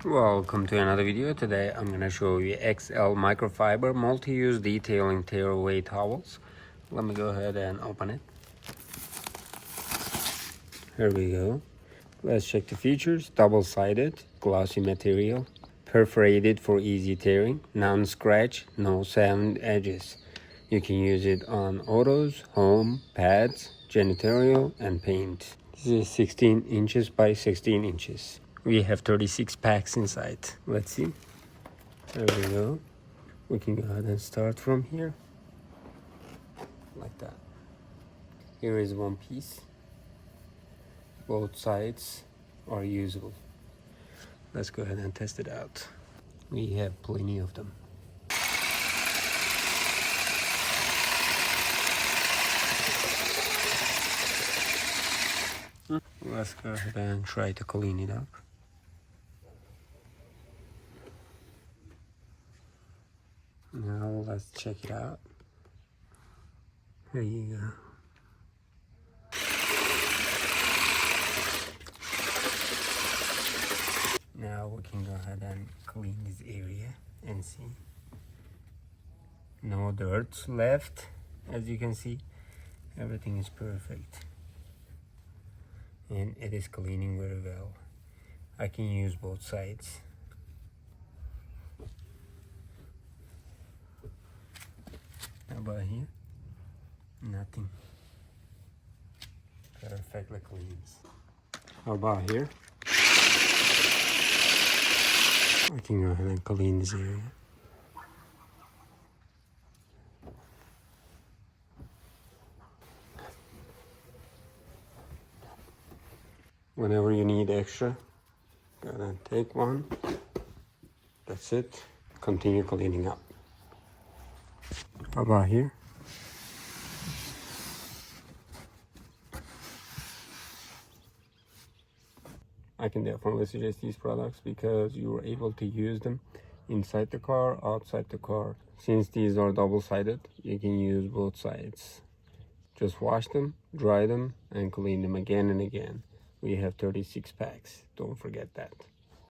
Welcome to another video. Today I'm going to show you XL microfiber multi-use detailing tearaway towels. Let me go ahead and open it. Here we go. Let's check the features. Double-sided, glossy material, perforated for easy tearing, non-scratch, no sand edges. You can use it on autos, home, pads, janitorial, and paint. This is 16 inches by 16 inches. We have 36 packs inside. Let's see. There we go. We can go ahead and start from here. Like that. Here is one piece. Both sides are usable. Let's go ahead and test it out. We have plenty of them. Let's go ahead and try to clean it up. Now let's check it out. Here you go. Now we can go ahead and clean this area and see. No dirt left. As you can see, everything is perfect. And it is cleaning very well. I can use both sides. How about here? Nothing. Perfectly cleans. How about here? I can go ahead and clean this area. Whenever you need extra, go ahead and take one. That's it. Continue cleaning up. How about here? I can definitely suggest these products because you are able to use them inside the car, outside the car. Since these are double-sided, you can use both sides. Just wash them, dry them, and clean them again and again. We have 36 packs. Don't forget that.